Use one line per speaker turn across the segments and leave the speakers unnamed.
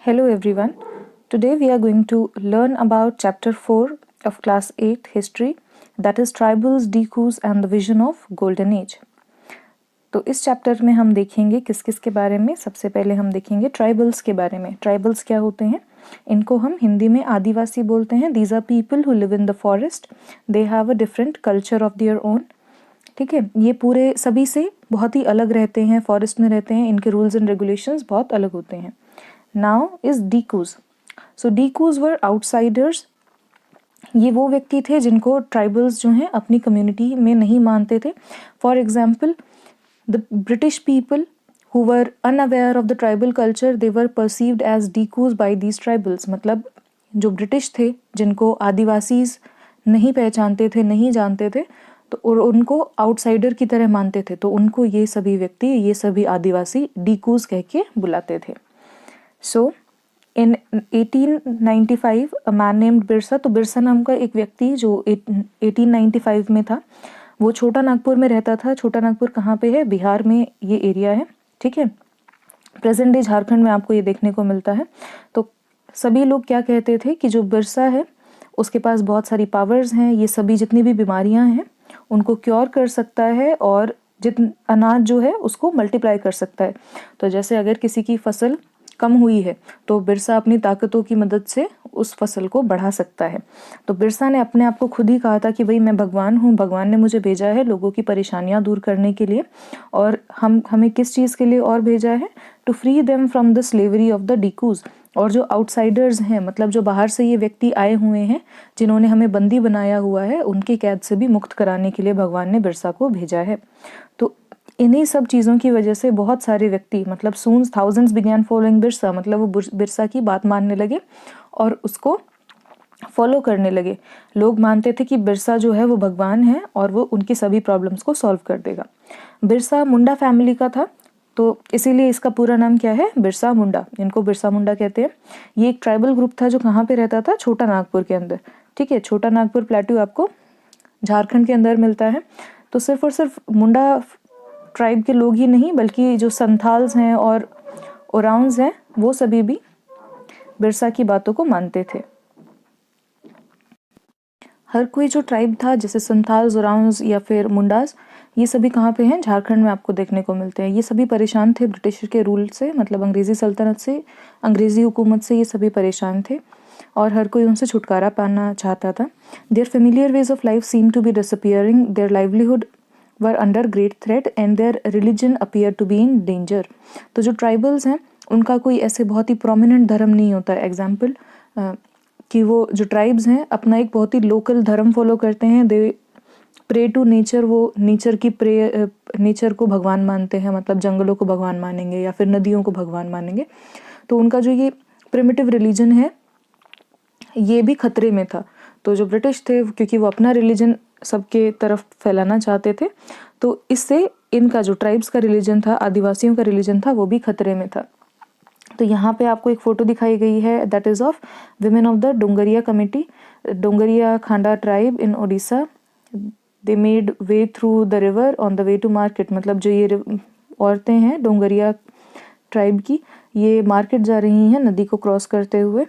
Hello everyone. Today we are going to learn about chapter 4 of class 8 history, that is tribals, Dikus and the vision of golden age. तो इस chapter में हम देखेंगे किस किस के बारे में। सबसे पहले हम देखेंगे ट्राइबल्स के बारे में। ट्राइबल्स क्या होते हैं? इनको हम हिंदी में आदिवासी बोलते हैं। These are people who live in the forest, they have a different culture of their own. ठीक है, ये पूरे सभी से बहुत ही अलग रहते हैं, फॉरेस्ट में रहते हैं, इनके रूल्स एंड रेगुलेशंस बहुत अलग होते हैं। Now is Dikus. So Dikus were outsiders. ये वो व्यक्ति थे जिनको ट्राइबल्स जो हैं अपनी कम्युनिटी में नहीं मानते थे। For example the British people who were unaware of the tribal culture, they were perceived as dikus by these tribals. मतलब जो ब्रिटिश थे, जिनको आदिवासीज नहीं पहचानते थे, नहीं जानते थे, तो उनको आउटसाइडर की तरह मानते थे, तो उनको ये सभी व्यक्ति, ये सभी आदिवासी डीकूज कह के बुलाते थे। So, in 1895 a man named Birsa, तो बिरसा नाम का एक व्यक्ति जो 1895 में था, वो छोटा नागपुर में रहता था। छोटा नागपुर कहाँ पे है? बिहार में ये एरिया है। ठीक है, प्रेजेंट डे झारखंड में आपको ये देखने को मिलता है। तो सभी लोग क्या कहते थे कि जो बिरसा है उसके पास बहुत सारी पावर्स हैं, ये सभी जितनी भी बीमारियां हैं उनको क्योर कर सकता है और अनाज जो है उसको मल्टीप्लाई कर सकता है। तो जैसे अगर किसी की फसल कम हुई है तो बिरसा अपनी ताकतों की मदद से उस फसल को बढ़ा सकता है। तो बिरसा ने अपने आप को खुद ही कहा था कि भाई मैं भगवान हूँ, भगवान ने मुझे भेजा है लोगों की परेशानियां दूर करने के लिए, और हमें किस चीज़ के लिए और भेजा है? To free them from the slavery of the dikus. और जो आउटसाइडर्स हैं, मतलब जो बाहर से ये व्यक्ति आए हुए हैं जिन्होंने हमें बंदी बनाया हुआ है, उनकी कैद से भी मुक्त कराने के लिए भगवान ने बिरसा को भेजा है। तो इन्हीं सब चीज़ों की वजह से बहुत सारे व्यक्ति, मतलब सून्स थाउजेंड्स बिगैन फॉलोइंग बिरसा, मतलब वो बिरसा की बात मानने लगे और उसको फॉलो करने लगे। लोग मानते थे कि बिरसा जो है वो भगवान है और वो उनकी सभी प्रॉब्लम्स को सॉल्व कर देगा। बिरसा मुंडा फैमिली का था, तो इसीलिए इसका पूरा नाम क्या है? बिरसा मुंडा। इनको बिरसा मुंडा कहते हैं। ये एक ट्राइबल ग्रुप था जो कहाँ पे रहता था? छोटा नागपुर के अंदर। ठीक है, छोटा नागपुर प्लेट्यू आपको झारखंड के अंदर मिलता है। तो सिर्फ और सिर्फ मुंडा ट्राइब के लोग ही नहीं, बल्कि जो संथाल्स हैं और ओराउंस हैं, वो सभी भी बिरसा की बातों को मानते थे। हर कोई जो ट्राइब था, जैसे संथाल्स, ओराउंस या फिर मुंडास, ये सभी कहाँ पे हैं? झारखंड में आपको देखने को मिलते हैं। ये सभी परेशान थे ब्रिटिश के रूल से, मतलब अंग्रेज़ी सल्तनत से, अंग्रेज़ी हुकूमत से ये सभी परेशान थे और हर कोई उनसे छुटकारा पाना चाहता था। Their familiar ways of life seem to be disappearing, their livelihood were under great threat and their religion appear to be in danger. तो जो ट्राइबल्स हैं उनका कोई ऐसे बहुत ही प्रोमिनेंट धर्म नहीं होता है। एग्जाम्पल कि वो जो ट्राइब्स हैं अपना एक बहुत ही लोकल धर्म फॉलो करते हैं। दे प्रे टू नेचर, वो नेचर को भगवान मानते हैं, मतलब जंगलों को भगवान मानेंगे या फिर नदियों को भगवान मानेंगे। तो उनका जो ये प्रिमिटिव रिलीजन है ये भी खतरे में था। तो जो ब्रिटिश थे, क्योंकि वो अपना रिलीजन सबके तरफ फैलाना चाहते थे, तो इससे इनका जो ट्राइब्स का रिलीजन था, आदिवासियों का रिलीजन था, वो भी खतरे में था। तो यहाँ पे आपको एक फ़ोटो दिखाई गई है, that is of women of the Dongria committee, Dongria Kondh tribe in Odisha. They made way through the river on the way to market. मतलब जो ये औरतें हैं डोंगरिया ट्राइब की, ये मार्केट जा रही हैं नदी को क्रॉस करते हुए।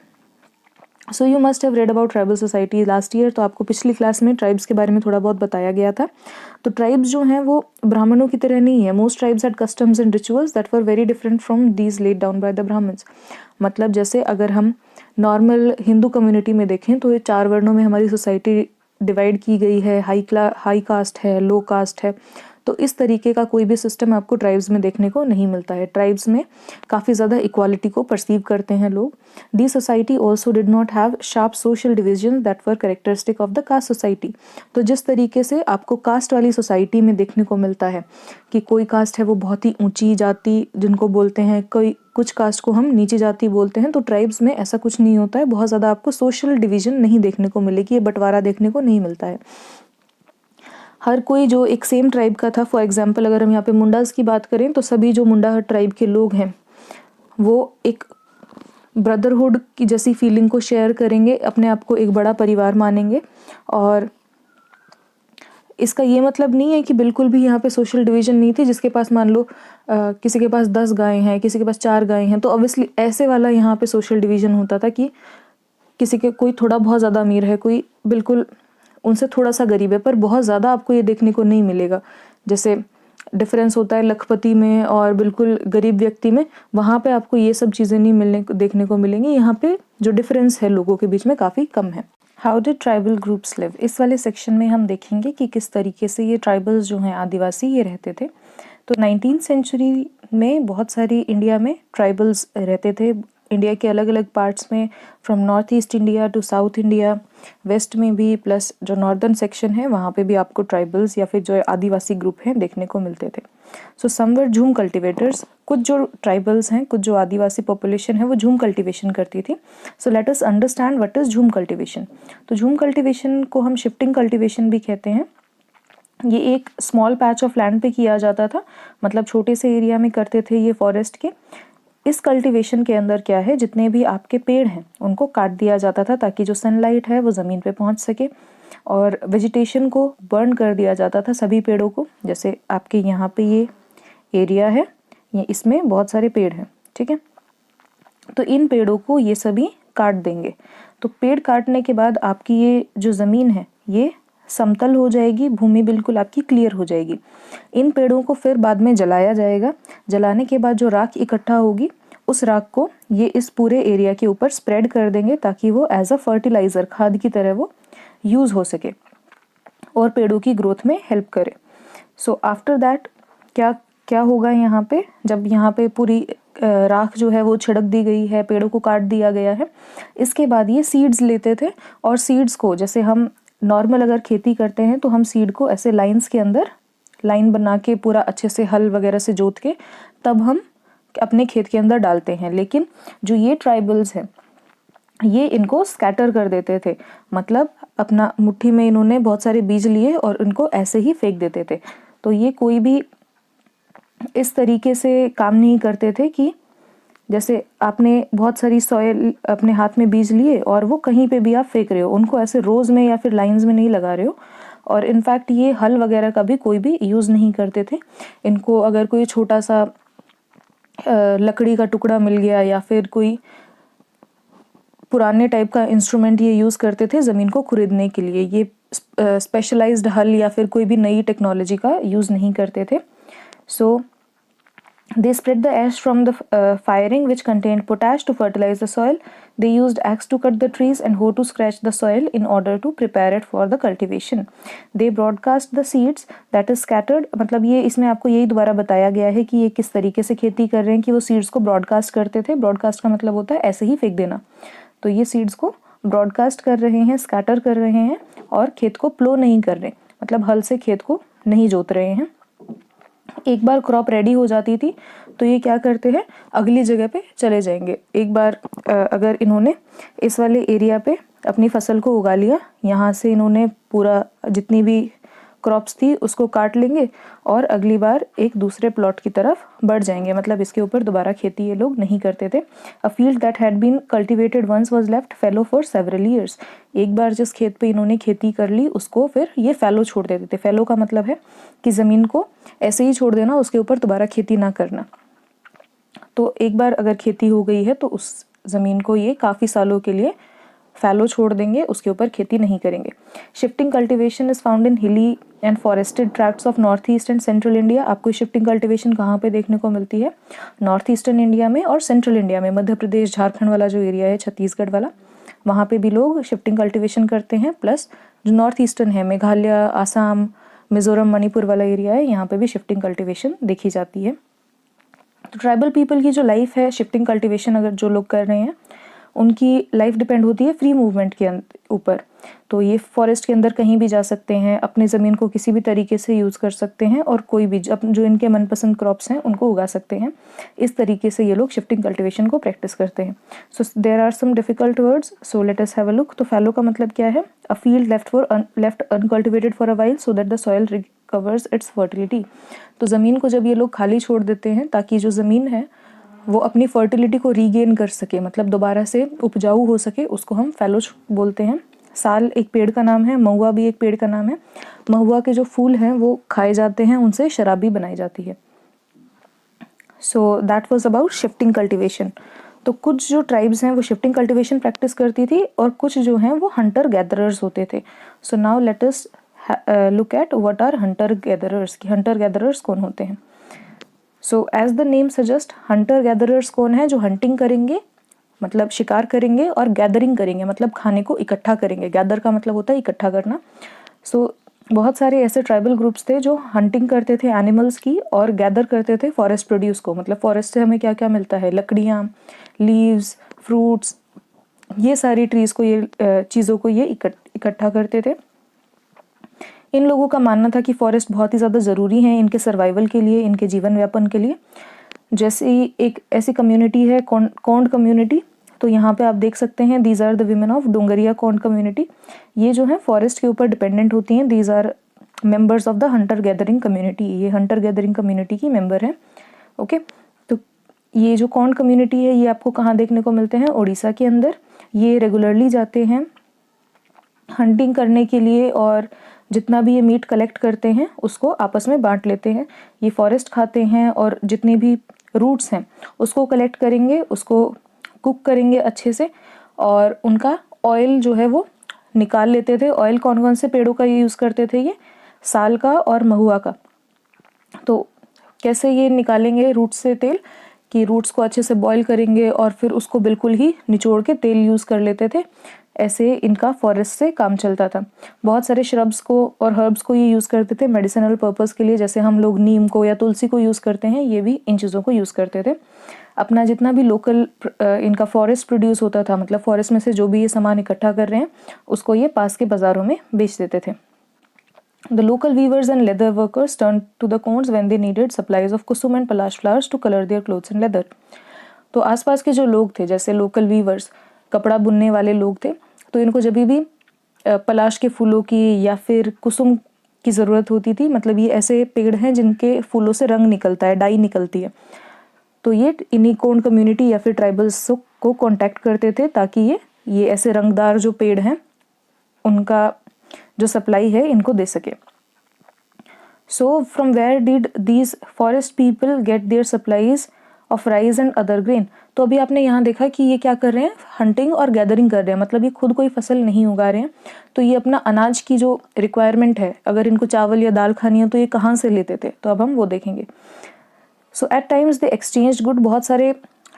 So you must have read about tribal society last year. तो आपको पिछली क्लास में ट्राइब्स के बारे में थोड़ा बहुत बताया गया था। तो ट्राइब्स जो हैं वो ब्राह्मणों की तरह नहीं है। Most tribes had customs and rituals that were very different from these laid down by the Brahmins. मतलब जैसे अगर हम नॉर्मल हिंदू कम्युनिटी में देखें तो ये 4 वर्णों में हमारी सोसाइटी डिवाइड की गई है। हाई कास्ट है, लो कास्ट है। तो इस तरीके का कोई भी सिस्टम आपको ट्राइब्स में देखने को नहीं मिलता है। ट्राइब्स में काफ़ी ज़्यादा इक्वालिटी को परसीव करते हैं लोग। The society also did not have sharp social division that were characteristic of the caste society. तो जिस तरीके से आपको कास्ट वाली सोसाइटी में देखने को मिलता है कि कोई कास्ट है वो बहुत ही ऊंची जाति जिनको बोलते हैं, कोई कुछ कास्ट को हम नीची जाति बोलते हैं, तो ट्राइब्स में ऐसा कुछ नहीं होता है। बहुत ज़्यादा आपको सोशल डिवीजन नहीं देखने को मिलेगी, ये बंटवारा देखने को नहीं मिलता है। हर कोई जो एक सेम ट्राइब का था, फॉर एग्जांपल अगर हम यहाँ पे मुंडास की बात करें तो सभी जो मुंडा ट्राइब के लोग हैं वो एक ब्रदरहुड की जैसी फीलिंग को शेयर करेंगे, अपने आप को एक बड़ा परिवार मानेंगे और इसका ये मतलब नहीं है कि बिल्कुल भी यहाँ पे सोशल डिवीज़न नहीं थी। जिसके पास मान लो किसी के पास 10 गायें हैं, किसी के पास 4 गायें हैं, तो ऑब्वियसली ऐसे वाला यहाँ पे सोशल डिवीज़न होता था कि किसी के कोई थोड़ा बहुत ज़्यादा अमीर है, कोई बिल्कुल उनसे थोड़ा सा गरीब है, पर बहुत ज़्यादा आपको ये देखने को नहीं मिलेगा। जैसे डिफरेंस होता है लखपति में और बिल्कुल गरीब व्यक्ति में, वहाँ पे आपको ये सब चीज़ें नहीं देखने को मिलेंगी। यहाँ पे जो डिफरेंस है लोगों के बीच में काफ़ी कम है। How did tribal groups live, इस वाले सेक्शन में हम देखेंगे कि किस तरीके से ये ट्राइबल्स जो हैं आदिवासी ये रहते थे। तो 19th सेंचुरी में बहुत सारी इंडिया में ट्राइबल्स रहते थे। इंडिया के अलग अलग पार्ट्स में, from north east India to south India, west में भी, प्लस जो नॉर्दर्न सेक्शन है वहाँ पे भी आपको ट्राइबल्स या फिर जो आदिवासी ग्रुप हैं देखने को मिलते थे। सो सम वर झूम कल्टिवेटर्स, कुछ जो ट्राइबल्स हैं, कुछ जो आदिवासी पॉपुलेशन है वो झूम कल्टिवेशन करती थी। सो let us understand what is झूम कल्टिवेशन। तो झूम कल्टिवेशन को हम शिफ्टिंग कल्टिवेशन भी कहते हैं। ये एक स्मॉल पैच ऑफ लैंड पे किया जाता था, मतलब छोटे से एरिया में करते थे ये फॉरेस्ट के। इस कल्टीवेशन के अंदर क्या है, जितने भी आपके पेड़ हैं उनको काट दिया जाता था ताकि जो सनलाइट है वो ज़मीन पे पहुंच सके, और वेजिटेशन को बर्न कर दिया जाता था सभी पेड़ों को। जैसे आपके यहाँ पे ये एरिया है, ये इसमें बहुत सारे पेड़ हैं, ठीक है, तो इन पेड़ों को ये सभी काट देंगे। तो पेड़ काटने के बाद आपकी ये जो ज़मीन है ये समतल हो जाएगी, भूमि बिल्कुल आपकी क्लियर हो जाएगी। इन पेड़ों को फिर बाद में जलाया जाएगा। जलाने के बाद जो राख इकट्ठा होगी उस राख को ये इस पूरे एरिया के ऊपर स्प्रेड कर देंगे ताकि वो एज अ फर्टिलाइज़र, खाद की तरह वो यूज़ हो सके और पेड़ों की ग्रोथ में हेल्प करे। सो आफ्टर दैट क्या क्या होगा यहाँ पे, जब यहाँ पे पूरी राख जो है वो छिड़क दी गई है, पेड़ों को काट दिया गया है, इसके बाद ये सीड्स लेते थे और सीड्स को, जैसे हम नॉर्मल अगर खेती करते हैं तो हम सीड को ऐसे लाइंस के अंदर लाइन बना के पूरा अच्छे से हल वगैरह से जोत के तब हम अपने खेत के अंदर डालते हैं। लेकिन जो ये ट्राइबल्स हैं ये इनको स्कैटर कर देते थे, मतलब अपना मुट्ठी में इन्होंने बहुत सारे बीज लिए और इनको ऐसे ही फेंक देते थे। तो ये कोई भी इस तरीके से काम नहीं करते थे कि जैसे आपने बहुत सारी सॉइल अपने हाथ में बीज लिए और वो कहीं पे भी आप फेंक रहे हो, उनको ऐसे रोज़ में या फिर लाइंस में नहीं लगा रहे हो। और इनफैक्ट ये हल वगैरह का भी कोई भी यूज़ नहीं करते थे। इनको अगर कोई छोटा सा लकड़ी का टुकड़ा मिल गया या फिर कोई पुराने टाइप का इंस्ट्रूमेंट ये यूज़ करते थे ज़मीन को खुरीदने के लिए। ये स्पेशलाइज्ड हल या फिर कोई भी नई टेक्नोलॉजी का यूज़ नहीं करते थे। सो they spread the ash from the firing which contained potash to fertilize the soil. They used axe to cut the trees and hoe to scratch the soil in order to prepare it for the cultivation. They broadcast the seeds that is scattered, मतलब ये इसमें आपको यही दोबारा बताया गया है कि ये किस तरीके से खेती कर रहे हैं कि वो सीड्स को ब्रॉडकास्ट करते थे। ब्रॉडकास्ट का मतलब होता है ऐसे ही फेंक देना। तो ये सीड्स को ब्रॉडकास्ट कर रहे हैं, स्कैटर कर रहे हैं और खेत को प्लो नहीं कर रहे, मतलब हल से खेत को नहीं जोत रहे हैं। एक बार क्रॉप रेडी हो जाती थी तो ये क्या करते हैं, अगली जगह पे चले जाएंगे। एक बार अगर इन्होंने इस वाले एरिया पे अपनी फसल को उगा लिया, यहाँ से इन्होंने पूरा जितनी भी क्रॉप्स थी उसको काट लेंगे और अगली बार एक दूसरे प्लॉट की तरफ बढ़ जाएंगे, मतलब इसके ऊपर दोबारा खेती ये लोग नहीं करते थे। A field that had been cultivated once was left fallow for several years. एक बार जिस खेत पे इन्होंने खेती कर ली उसको फिर ये फैलो छोड़ देते थे। फैलो का मतलब है कि ज़मीन को ऐसे ही छोड़ देना, उसके ऊपर दोबारा खेती ना करना। तो एक बार अगर खेती हो गई है तो उस ज़मीन को ये काफ़ी सालों के लिए फैलो छोड़ देंगे, उसके ऊपर खेती नहीं करेंगे। Shifting cultivation is found in हिली and forested tracts of north east and central India. आपको शिफ्टिंग कल्टीवेशन कहाँ पे देखने को मिलती है, नॉर्थ ईस्टर्न इंडिया में और सेंट्रल इंडिया में, मध्य प्रदेश झारखंड वाला जो एरिया है, छत्तीसगढ़ वाला, वहाँ पे भी लोग शिफ्टिंग कल्टीवेशन करते हैं। प्लस जो नॉर्थ ईस्टर्न है, मेघालय, आसाम, मिजोरम, मणिपुर वाला एरिया है, यहाँ पे भी शिफ्टिंग कल्टीवेशन देखी जाती है। तो ट्राइबल पीपल की जो लाइफ है, शिफ्टिंग कल्टीवेशन अगर जो लोग कर रहे हैं उनकी लाइफ डिपेंड होती है फ्री मूवमेंट के ऊपर। तो ये फॉरेस्ट के अंदर कहीं भी जा सकते हैं, अपनी ज़मीन को किसी भी तरीके से यूज़ कर सकते हैं और कोई भी जो इनके मनपसंद क्रॉप्स हैं उनको उगा सकते हैं। इस तरीके से ये लोग शिफ्टिंग कल्टीवेशन को प्रैक्टिस करते हैं। So there are some difficult words, so let us have a look. तो फैलो का मतलब क्या है, a field left uncultivated for a while so that the soil recovers its fertility. तो ज़मीन को जब ये लोग खाली छोड़ देते हैं ताकि जो ज़मीन है वो अपनी फर्टिलिटी को रीगेन कर सके, मतलब दोबारा से उपजाऊ हो सके, उसको हम फैलो बोलते हैं। साल एक पेड़ का नाम है, महुआ भी एक पेड़ का नाम है। महुआ के जो फूल हैं वो खाए जाते हैं, उनसे शराब भी बनाई जाती है। सो that was about shifting cultivation. तो कुछ जो ट्राइब्स हैं वो शिफ्टिंग कल्टीवेशन प्रैक्टिस करती थी और कुछ जो हैं वो हंटर गैदरर्स होते थे। So now let us look at what are hunter gatherers, कि हंटर गैदरर्स कौन होते हैं। So as the name suggest, hunter gatherers कौन है? जो हंटिंग करेंगे मतलब शिकार करेंगे, और गैदरिंग करेंगे मतलब खाने को इकट्ठा करेंगे। गैदर का मतलब होता है इकट्ठा करना। सो बहुत सारे ऐसे ट्राइबल ग्रुप्स थे जो हंटिंग करते थे एनिमल्स की और गैदर करते थे फॉरेस्ट प्रोड्यूस को। मतलब फॉरेस्ट से हमें क्या क्या मिलता है? लकड़ियाँ, लीव्स, फ्रूट्स, ये सारी ट्रीज को, ये चीज़ों को ये इकट्ठा करते थे। इन लोगों का मानना था कि फॉरेस्ट बहुत ही ज़्यादा ज़रूरी है इनके सर्वाइवल के लिए, इनके जीवन यापन के लिए। जैसे एक ऐसी कम्युनिटी है कोंड कम्युनिटी। तो यहाँ पे आप देख सकते हैं these are the women of Dongria Kondh community. ये जो है फॉरेस्ट के ऊपर डिपेंडेंट होती हैं। These are members of the hunter gathering community. ये हंटर गैदरिंग कम्युनिटी की मेंबर हैं। ओके, तो ये जो कोंड कम्युनिटी है ये आपको कहाँ देखने को मिलते हैं? उड़ीसा के अंदर। ये रेगुलरली जाते हैं हंटिंग करने के लिए और जितना भी ये मीट कलेक्ट करते हैं उसको आपस में बांट लेते हैं। ये फॉरेस्ट खाते हैं और जितने भी रूट्स हैं उसको कलेक्ट करेंगे, उसको कुक करेंगे अच्छे से, और उनका ऑयल जो है वो निकाल लेते थे। ऑयल कौन कौन से पेड़ों का ये यूज़ करते थे? ये साल का और महुआ का। तो कैसे ये निकालेंगे रूट्स से तेल? कि रूट्स को अच्छे से बॉईल करेंगे और फिर उसको बिल्कुल ही निचोड़ के तेल यूज़ कर लेते थे। ऐसे इनका फॉरेस्ट से काम चलता था। बहुत सारे श्रब्स को और हर्ब्स को ये यूज़ करते थे मेडिसिनल पर्पस के लिए। जैसे हम लोग नीम को या तुलसी को यूज़ करते हैं, ये भी इन चीज़ों को यूज़ करते थे। अपना जितना भी लोकल इनका फॉरेस्ट प्रोड्यूस होता था, मतलब फॉरेस्ट में से जो भी ये सामान इकट्ठा कर रहे हैं उसको ये पास के बाज़ारों में बेच देते थे। The local weavers and leather workers turned to the cones when they needed supplies of kusum and palash flowers to color their clothes and leather. तो आसपास के जो लोग थे, जैसे लोकल वीवर्स, कपड़ा बुनने वाले लोग थे, तो इनको जब भी पलाश के फूलों की या फिर कुसुम की ज़रूरत होती थी, मतलब ये ऐसे पेड़ हैं जिनके फूलों से रंग निकलता है, डाई निकलती है, तो ये इन्हीं कोंड कम्युनिटी या फिर ट्राइबल्स को कांटेक्ट करते थे ताकि ये ऐसे रंगदार जो पेड़ हैं उनका जो सप्लाई है इनको दे सके। So from where did these forest people get their supplies of rice and other grain? तो अभी आपने यहाँ देखा कि ये क्या कर रहे हैं? हंटिंग और गैदरिंग कर रहे हैं। मतलब ये खुद कोई फसल नहीं उगा रहे हैं, तो ये अपना अनाज की जो रिक्वायरमेंट है, अगर इनको चावल या दाल खानी है तो ये कहाँ से लेते थे? तो अब हम वो देखेंगे। So at times they exchange good. बहुत सारे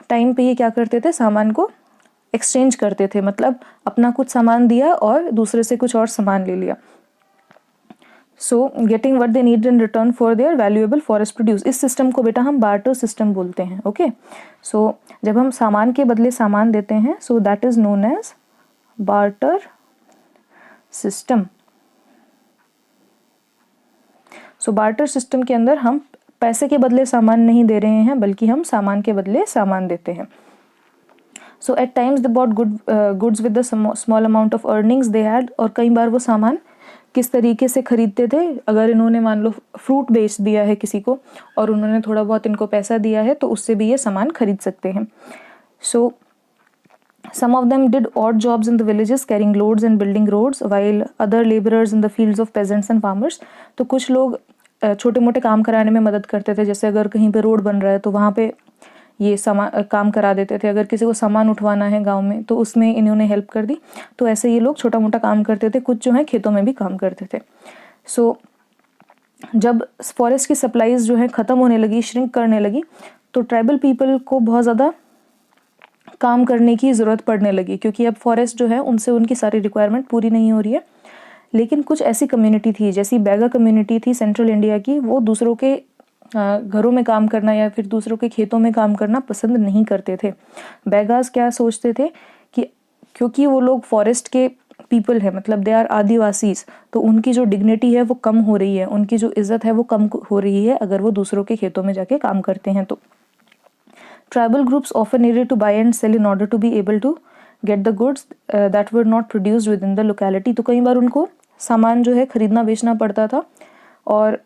टाइम पे ये क्या करते थे? सामान को एक्सचेंज करते थे, मतलब अपना कुछ सामान दिया और दूसरे से कुछ और सामान ले लिया। So getting what they need in return for their valuable forest produce. इस सिस्टम को बेटा हम बार्टर सिस्टम बोलते हैं। ओके, सो जब हम सामान के बदले सामान देते हैं, so that is known as barter system. So barter system के अंदर हम पैसे के बदले सामान नहीं दे रहे हैं, बल्कि हम सामान के बदले सामान देते हैं। So at times they bought goods with the small amount of earnings they had. और कई बार वो सामान किस तरीके से खरीदते थे? अगर इन्होंने मान लो फ्रूट बेच दिया है किसी को और उन्होंने थोड़ा बहुत इनको पैसा दिया है, तो उससे भी ये सामान खरीद सकते हैं। सो some of them did odd jobs in the villages carrying loads and building roads while other laborers in the fields of peasants and farmers। तो कुछ लोग छोटे मोटे काम कराने में मदद करते थे। जैसे अगर कहीं पे रोड बन रहा है तो वहाँ पे ये काम करा देते थे। अगर किसी को सामान उठवाना है गांव में तो उसमें इन्होंने हेल्प कर दी। तो ऐसे ये लोग छोटा मोटा काम करते थे। कुछ जो है खेतों में भी काम करते थे। सो जब फॉरेस्ट की सप्लाईज जो है ख़त्म होने लगी, श्रिंक करने लगी, तो ट्राइबल पीपल को बहुत ज़्यादा काम करने की ज़रूरत पड़ने लगी, क्योंकि अब फॉरेस्ट जो है उनसे उनकी सारी रिक्वायरमेंट पूरी नहीं हो रही है। लेकिन कुछ ऐसी कम्युनिटी थी, जैसी बैगा कम्युनिटी थी सेंट्रल इंडिया की, वो दूसरों के घरों में काम करना या फिर दूसरों के खेतों में काम करना पसंद नहीं करते थे। बैगास क्या सोचते थे कि क्योंकि वो लोग फॉरेस्ट के पीपल है, मतलब दे आर आदिवासीज, तो उनकी जो डिग्निटी है वो कम हो रही है, उनकी जो इज्जत है वो कम हो रही है अगर वो दूसरों के खेतों में जाके काम करते हैं। तो tribal groups often needed to buy and sell in order to be able to get the goods that were not produced with in the locality. तो कई बार उनको सामान जो है खरीदना बेचना पड़ता था, और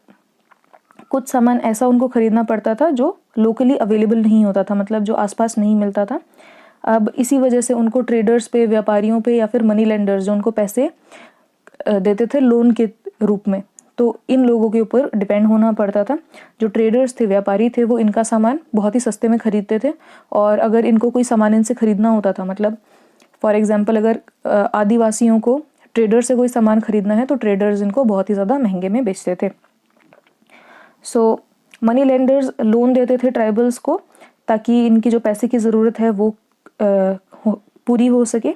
कुछ सामान ऐसा उनको खरीदना पड़ता था जो लोकली अवेलेबल नहीं होता था, मतलब जो आसपास नहीं मिलता था। अब इसी वजह से उनको ट्रेडर्स पे, व्यापारियों पे या फिर मनी लेंडर्स जो उनको पैसे देते थे लोन के रूप में, तो इन लोगों के ऊपर डिपेंड होना पड़ता था। जो ट्रेडर्स थे, व्यापारी थे, वो इनका सामान बहुत ही सस्ते में खरीदते थे, और अगर इनको कोई सामान इनसे खरीदना होता था, मतलब फॉर एग्जांपल अगर आदिवासियों को ट्रेडर से कोई सामान खरीदना है तो ट्रेडर्स इनको बहुत ही ज़्यादा महंगे में बेचते थे। सो मनी लेंडर्स लोन देते थे ट्राइबल्स को ताकि इनकी जो पैसे की ज़रूरत है वो पूरी हो सके,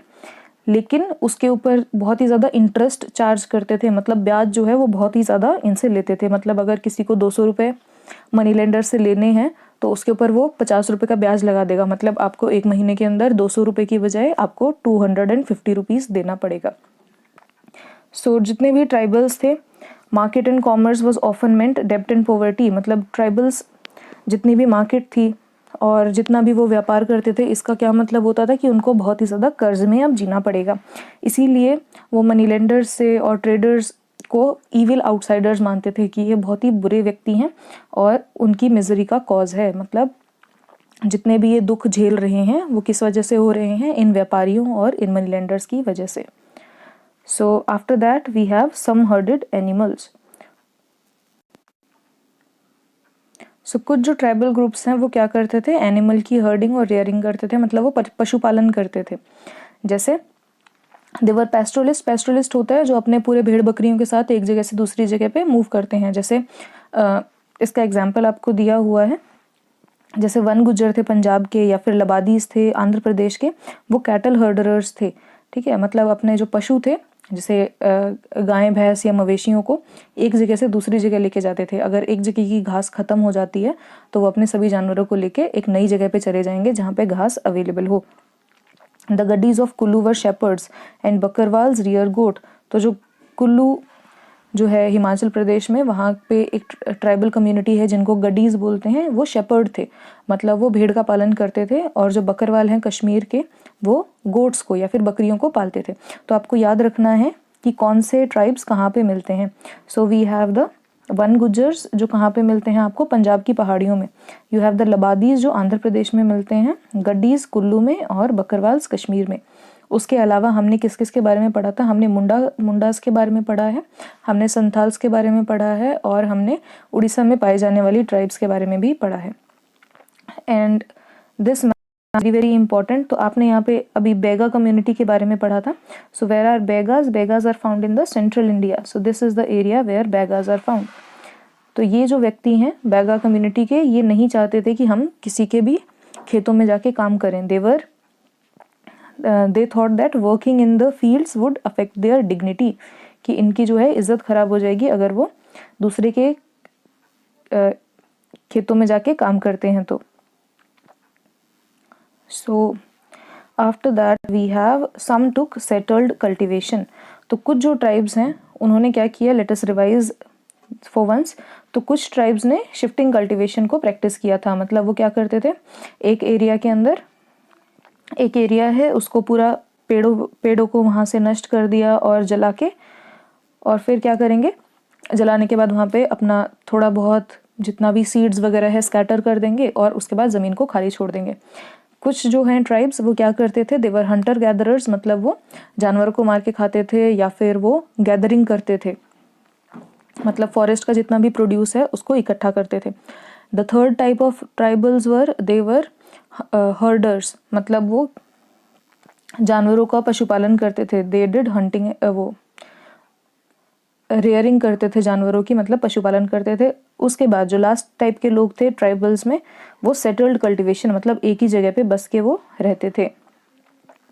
लेकिन उसके ऊपर बहुत ही ज़्यादा इंटरेस्ट चार्ज करते थे, मतलब ब्याज जो है वो बहुत ही ज़्यादा इनसे लेते थे। मतलब अगर किसी को 200 रुपये मनी लेंडर से लेने हैं तो उसके ऊपर वो 50 रुपये का ब्याज लगा देगा, मतलब आपको एक महीने के अंदर 200 रुपये की बजाय आपको 250 रुपीज़ देना पड़ेगा। सो जितने भी ट्राइबल्स थे, market and commerce was often meant डेब्ट एंड पॉवर्टी, मतलब ट्राइबल्स जितनी भी मार्केट थी और जितना भी वो व्यापार करते थे, इसका क्या मतलब होता था कि उनको बहुत ही ज़्यादा कर्ज में अब जीना पड़ेगा। इसीलिए वो मनी लेंडर्स से और ट्रेडर्स को ईविल आउटसाइडर्स मानते थे कि ये बहुत ही बुरे व्यक्ति हैं और उनकी मिजरी का कॉज है, मतलब जितने भी ये दुख झेल रहे हैं वो किस वजह से हो रहे हैं, इन व्यापारियों और इन मनी लेंडर्स की वजह से। So after that we have some herded animals. सो कुछ जो ट्राइबल ग्रुप्स हैं वो क्या करते थे, एनिमल की हर्डिंग और रेयरिंग करते थे, मतलब वो पशुपालन करते थे। जैसे देवर पेस्टोरलिस्ट, पेस्टोरलिस्ट होता है जो अपने पूरे भेड़ बकरियों के साथ एक जगह से दूसरी जगह पे मूव करते हैं। जैसे इसका एग्जाम्पल आपको दिया हुआ है, जैसे वन गुज्जर थे पंजाब के, या फिर लबादीज थे आंध्र प्रदेश के, वो कैटल हर्डरर्स थे, ठीक है। मतलब अपने जो पशु थे, जैसे गाय भैंस या मवेशियों को एक जगह से दूसरी जगह लेके जाते थे। अगर एक जगह की घास खत्म हो जाती है तो वो अपने सभी जानवरों को लेके एक नई जगह पे चले जाएंगे जहाँ पे घास अवेलेबल हो। The Gaddis of Kullu were shepherds and Bakarwals rear goat. तो जो कुल्लू जो है हिमाचल प्रदेश में, वहाँ पे एक ट्राइबल कम्युनिटी है जिनको गड्डीज बोलते हैं, वो शेपर्ड थे, मतलब वो भेड़ का पालन करते थे, और जो बकरवाल हैं कश्मीर के, वो गोट्स को या फिर बकरियों को पालते थे। तो आपको याद रखना है कि कौन से ट्राइब्स कहाँ पे मिलते हैं। So we have the Van Gujjars जो कहाँ पे मिलते हैं आपको, पंजाब की पहाड़ियों में। यू हैव द लबादीज जो आंध्र प्रदेश में मिलते हैं, गड्डीज कुल्लू में, और बकरवाल्स कश्मीर में। उसके अलावा हमने किस किस के बारे में पढ़ा था, हमने मुंडास के बारे में पढ़ा है, हमने संथाल्स के बारे में पढ़ा है, और हमने उड़ीसा में पाए जाने वाली ट्राइब्स के बारे में भी पढ़ा है। And this very very important. तो आपने यहाँ पे अभी बेगा कम्युनिटी के बारे में पढ़ा था। So where are Baigas, Baigas are found in the central India. So this is the area where Baigas are found. तो ये जो व्यक्ति हैं बेगा कम्युनिटी के, ये नहीं चाहते थे कि हम किसी के भी खेतों में जाके काम करें। They thought that working in the fields would affect there dignity, कि इनकी जो है इज्जत खराब हो जाएगी अगर वो दूसरे के खेतों में जाके काम करते हैं तो। So after that we have some took settled cultivation. तो कुछ जो ट्राइब्स हैं उन्होंने क्या किया, let us revise for once. तो कुछ ट्राइब्स ने शिफ्टिंग कल्टिवेशन को प्रैक्टिस किया था। मतलब वो क्या करते थे, एक एरिया के अंदर एक एरिया है, उसको पूरा पेड़ों को वहाँ से नष्ट कर दिया और जला के, और फिर क्या करेंगे, जलाने के बाद वहाँ पे अपना थोड़ा बहुत जितना भी सीड्स वगैरह है स्कैटर कर देंगे और उसके बाद ज़मीन को खाली छोड़ देंगे। कुछ जो हैं ट्राइब्स वो क्या करते थे, देवर हंटर गैदरर्स, मतलब वो जानवरों को मार के खाते थे या फिर वो गैदरिंग करते थे, मतलब फॉरेस्ट का जितना भी प्रोड्यूस है उसको इकट्ठा करते थे। The third type of tribals were देवर हर्डर्स, मतलब वो जानवरों का पशुपालन करते थे। दे डिड हंटिंग, वो रेयरिंग करते थे जानवरों की, मतलब पशुपालन करते थे। उसके बाद जो लास्ट टाइप के लोग थे ट्राइबल्स में, वो सेटल्ड कल्टिवेशन, मतलब एक ही जगह पे बस के वो रहते थे।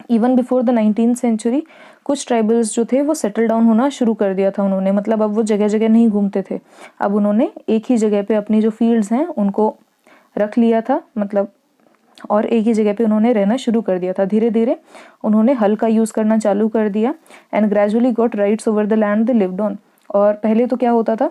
Even before the 19th century कुछ ट्राइबल्स जो थे वो सेटल डाउन होना शुरू कर दिया था उन्होंने, मतलब अब वो जगह जगह नहीं घूमते थे, अब उन्होंने एक ही जगह पे अपनी जो फील्ड्स हैं उनको रख लिया था, मतलब और एक ही जगह पे उन्होंने रहना शुरू कर दिया था। धीरे धीरे उन्होंने हल का यूज़ करना चालू कर दिया and gradually got rights over the land they lived on. और पहले तो क्या होता था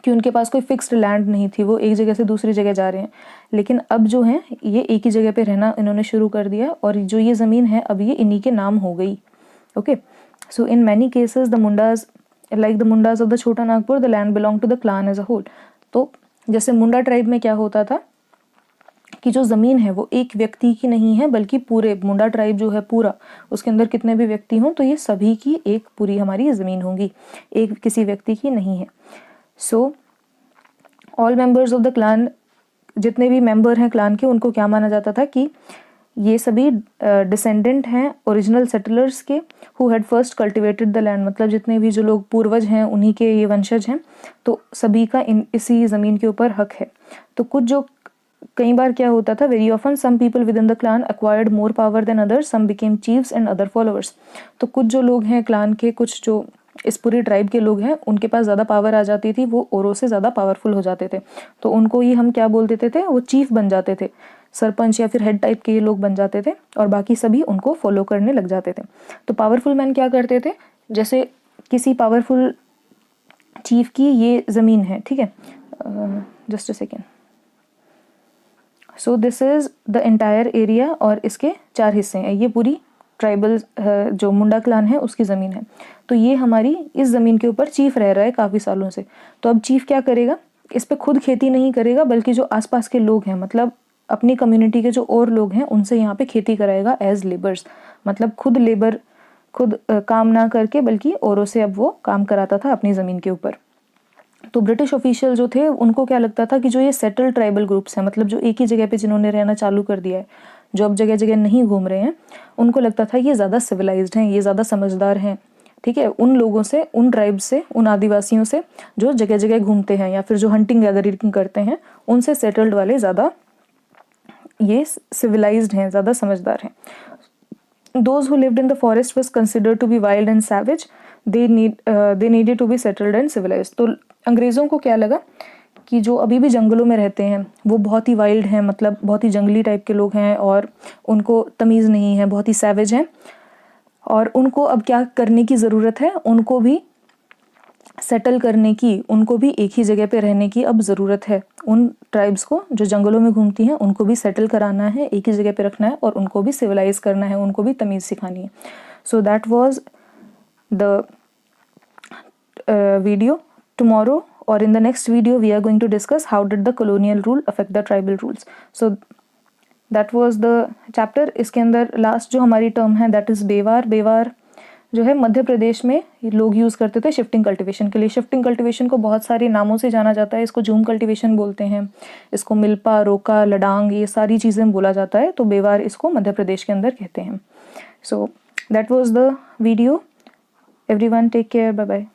कि उनके पास कोई फिक्स्ड लैंड नहीं थी, वो एक जगह से दूसरी जगह जा रहे हैं, लेकिन अब जो है ये एक ही जगह पे रहना इन्होंने शुरू कर दिया और जो ये ज़मीन है अब ये इन्हीं के नाम हो गई। Okay, so in many cases the Mundas, like the Mundas of the Chhota Nagpur, the land belong to the clan as a whole. तो जैसे मुंडा ट्राइब में क्या होता था कि जो ज़मीन है वो एक व्यक्ति की नहीं है, बल्कि पूरे मुंडा ट्राइब जो है पूरा, उसके अंदर कितने भी व्यक्ति हों तो ये सभी की एक पूरी हमारी ज़मीन होगी, एक किसी व्यक्ति की नहीं है। So all members of the clan, जितने भी मेंबर हैं क्लान के, उनको क्या माना जाता था कि ये सभी डिसेंडेंट हैं ओरिजिनल सेटलर्स के, who had first cultivated the land, मतलब जितने भी जो लोग पूर्वज हैं उन्हीं के ये वंशज हैं, तो सभी का इसी ज़मीन के ऊपर हक है। तो कुछ जो कई बार क्या होता था, very often some people with in the clan acquired more power than others, some became chiefs and other followers. तो कुछ जो लोग हैं क्लान के, कुछ जो इस पूरी ट्राइब के लोग हैं, उनके पास ज़्यादा पावर आ जाती थी, वो औरों से ज़्यादा पावरफुल हो जाते थे, तो उनको ही हम क्या बोल देते थे, वो चीफ बन जाते थे, सरपंच या फिर हेड टाइप के ये लोग बन जाते थे, और बाकी सभी उनको फॉलो करने लग जाते थे। तो पावरफुल मैन क्या करते थे, जैसे किसी पावरफुल चीफ की ये ज़मीन है, ठीक है, just a second. So this is the entire area, और इसके 4 हिस्से हैं, ये पूरी ट्राइबल जो मुंडा क्लान है उसकी ज़मीन है। तो ये हमारी इस ज़मीन के ऊपर चीफ रह रहा है काफ़ी सालों से। तो अब चीफ क्या करेगा, इस पे खुद खेती नहीं करेगा, बल्कि जो आसपास के लोग हैं, मतलब अपनी कम्युनिटी के जो और लोग हैं, उनसे यहाँ पे खेती कराएगा एज लेबर्स, मतलब खुद काम ना करके, बल्कि औरों से अब वो काम कराता था अपनी ज़मीन के ऊपर। तो ब्रिटिश ऑफिशियल जो थे, उनको क्या लगता था कि जो ये सेटल ट्राइबल ग्रुप्स हैं, मतलब जो एक ही जगह पे जिन्होंने रहना चालू कर दिया है, जो अब जगह जगह नहीं घूम रहे हैं, उनको लगता था ये ज़्यादा सिविलाइज्ड हैं, ये ज़्यादा समझदार हैं, ठीक है, उन लोगों से, उन ट्राइब से, उन आदिवासियों से जो जगह जगह घूमते हैं या फिर जो हंटिंग गैदरिंग करते हैं, उनसे सेटल्ड वाले ज़्यादा ये सिविलाइज्ड हैं, ज़्यादा समझदार हैं। Those who lived in the forest was considered to be wild and savage. They needed to be settled and civilized. तो अंग्रेज़ों को क्या लगा कि जो अभी भी जंगलों में रहते हैं वो बहुत ही वाइल्ड हैं, मतलब बहुत ही जंगली टाइप के लोग हैं, और उनको तमीज़ नहीं है, बहुत ही सैवेज हैं, और उनको अब क्या करने की ज़रूरत है, उनको भी सेटल करने की, उनको भी एक ही जगह पे रहने की अब ज़रूरत है। उन ट्राइब्स को जो जंगलों में घूमती हैं, उनको भी सेटल कराना है, एक ही जगह पे रखना है, और उनको भी सिविलाइज करना है, उनको भी तमीज़ सिखानी है। सो that was the video. Tomorrow or in the next video we are going to discuss how did the colonial rule affect the tribal rules. So that was the chapter. इसके अंदर लास्ट जो हमारी टर्म है that is बेवार। बेवार जो है मध्य प्रदेश में लोग use करते थे शिफ्टिंग कल्टीवेशन के लिए। शिफ्टिंग कल्टीवेशन को बहुत सारे नामों से जाना जाता है, इसको झूम कल्टीवेशन बोलते हैं, इसको मिल्पा, रोका, लडांग, ये सारी चीज़ें बोला जाता है। तो बेवार इसको मध्य प्रदेश के अंदर कहते हैं। So that was the video. Everyone take care, bye bye.